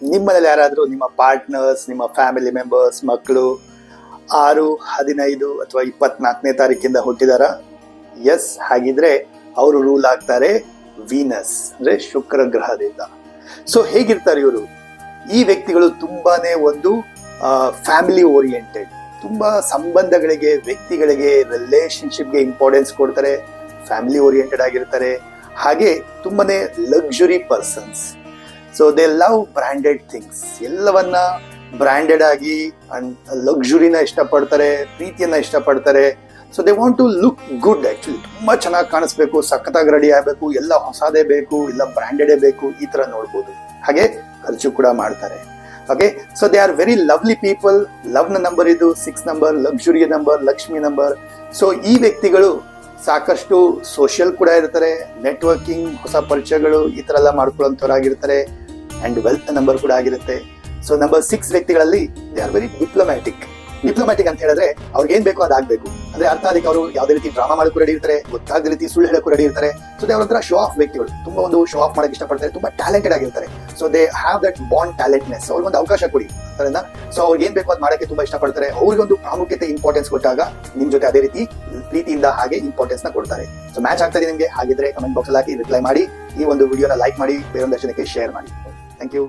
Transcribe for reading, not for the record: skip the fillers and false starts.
ನಿಮ್ಮಲ್ಲಿ ಯಾರಾದರೂ ನಿಮ್ಮ ಪಾರ್ಟ್ನರ್ಸ್, ನಿಮ್ಮ ಫ್ಯಾಮಿಲಿ ಮೆಂಬರ್ಸ್, ಮಕ್ಕಳು 6, 15 ಅಥವಾ 24ನೇ ತಾರೀಕಿಂದ ಹುಟ್ಟಿದಾರ? ಎಸ್, ಹಾಗಿದ್ರೆ ಅವರು ರೂಲ್ ಆಗ್ತಾರೆ ವೀನಸ್ ಅಂದ್ರೆ ಶುಕ್ರ ಗ್ರಹದಿಂದ. ಸೊ ಹೇಗಿರ್ತಾರೆ ಇವರು? ಈ ವ್ಯಕ್ತಿಗಳು ತುಂಬಾನೇ ಒಂದು ಫ್ಯಾಮಿಲಿ ಓರಿಯೆಂಟೆಡ್, ತುಂಬಾ ಸಂಬಂಧಗಳಿಗೆ, ವ್ಯಕ್ತಿಗಳಿಗೆ, ರಿಲೇಶನ್ಶಿಪ್ಗೆ ಇಂಪಾರ್ಟೆನ್ಸ್ ಕೊಡ್ತಾರೆ, ಫ್ಯಾಮಿಲಿ ಓರಿಯೆಂಟೆಡ್ ಆಗಿರ್ತಾರೆ. ಹಾಗೆ ತುಂಬಾನೇ luxury persons. So they love branded things, ಎಲ್ಲವನ್ನ ಬ್ರ್ಯಾಂಡೆಡ್ ಆಗಿ ಲಕ್ಸುರಿನ ಇಷ್ಟಪಡ್ತಾರೆ, ಪ್ರೀತಿಯನ್ನ ಇಷ್ಟಪಡ್ತಾರೆ. So they want to look good. Actually ತುಂಬಾ ಚೆನ್ನಾಗಿ ಕಾಣಿಸ್ಬೇಕು, ಸಖತ್ತಾಗಿ ರೆಡಿ ಆಗಬೇಕು, ಎಲ್ಲ ಹೊಸದೇ ಬೇಕು, ಇಲ್ಲ ಬ್ರ್ಯಾಂಡೆಡೇ ಬೇಕು, ಈ ತರ ನೋಡ್ಬೋದು. ಹಾಗೆ ಖರ್ಚು ಕೂಡ ಮಾಡ್ತಾರೆ. Okay, so they are very lovely people. Love ನ ನಂಬರ್ ಇದು 6 ನಂಬರ್, ಲಕ್ಸುರಿಯ ನಂಬರ್, ಲಕ್ಷ್ಮಿ ನಂಬರ್. ಸೊ ಈ ವ್ಯಕ್ತಿಗಳು ಸಾಕಷ್ಟು ಸೋಷಿಯಲ್ ಕೂಡ ಇರ್ತಾರೆ, ನೆಟ್ವರ್ಕಿಂಗ್, ಹೊಸ ಪರಿಚಯಗಳು ಈ ತರ ಎಲ್ಲ ಮಾಡ್ಕೊಳ್ಳೋಂಥವ್ರಾಗಿರ್ತಾರೆ. ಅಂಡ್ ವೆಲ್ತ್ ನಂಬರ್ ಕೂಡ ಆಗಿರುತ್ತೆ. ಸೊ ನಂಬರ್ 6 ವ್ಯಕ್ತಿಗಳಲ್ಲಿ ದೇ ಆರ್ ವೆರಿ ಡಿಪ್ಲೊಮ್ಯಾಟಿಕ್ ಅಂತ ಹೇಳಿದ್ರೆ ಅವ್ರಿಗೆ ಏನ್ ಬೇಕೋ ಅದಾಗಬೇಕು. ಅಂದ್ರೆ ಅರ್ಥ ಅದಕ್ಕೆ ಅವರು ಯಾವುದೇ ರೀತಿ ಡ್ರಾಮಾ ಮಾಡಕ್ಕೂ ರೆಡಿ ಇರ್ತಾರೆ, ಗೊತ್ತಾಗದ ರೀತಿ ಸುಳ್ಳು ಹೇಳಕ್ಕೂ ರೆಡಿ ಇರ್ತಾರೆ. ಸೊ ದೇ ಅವ್ರ ಶೋ ಆಫ್ ವ್ಯಕ್ತಿಗಳು, ತುಂಬಾ ಒಂದು ಶೋ ಆಫ್ ಮಾಡಕ್ಕೆ ಇಷ್ಟಪಡ್ತಾರೆ, ತುಂಬಾ ಟ್ಯಾಲೆಂಟೆಡ್ ಆಗಿರ್ತಾರೆ. So they have that bond talentness. ಅವ್ರಿಗೊಂದು ಅವಕಾಶ ಕೊಡಿ ಅದರಿಂದ. ಸೊ ಅವ್ರಿಗೆ ಏನ್ ಬೇಕೋ ಅದು ಮಾಡಕ್ಕೆ ತುಂಬಾ ಇಷ್ಟಪಡ್ತಾರೆ. ಅವ್ರಿಗೊಂದು ಪ್ರಾಮುಖ್ಯತೆ, ಇಂಪಾರ್ಟೆನ್ಸ್ ಕೊಟ್ಟಾಗ ನಿಮ್ ಜೊತೆ ಅದೇ ರೀತಿ ಪ್ರೀತಿಯಿಂದ ಹಾಗೆ ಇಂಪಾರ್ಟೆನ್ಸ್ ನ ಕೊಡ್ತಾರೆ. ಸೊ ಮ್ಯಾಚ್ ಆಗ್ತದೆ ನಿಮ್ಗೆ? ಹಾಗಿದ್ರೆ ಕಮೆಂಟ್ ಬಾಕ್ಸ್ ಅಲ್ಲಿ ಹಾಕಿ ರಿಪ್ಲೈ ಮಾಡಿ, ಈ ಒಂದು ವಿಡಿಯೋನ ಲೈಕ್ ಮಾಡಿ, ಬೇರೊಂದಷ್ಟು ಜನಕ್ಕೆ ಶೇರ್ ಮಾಡಿ. Thank you.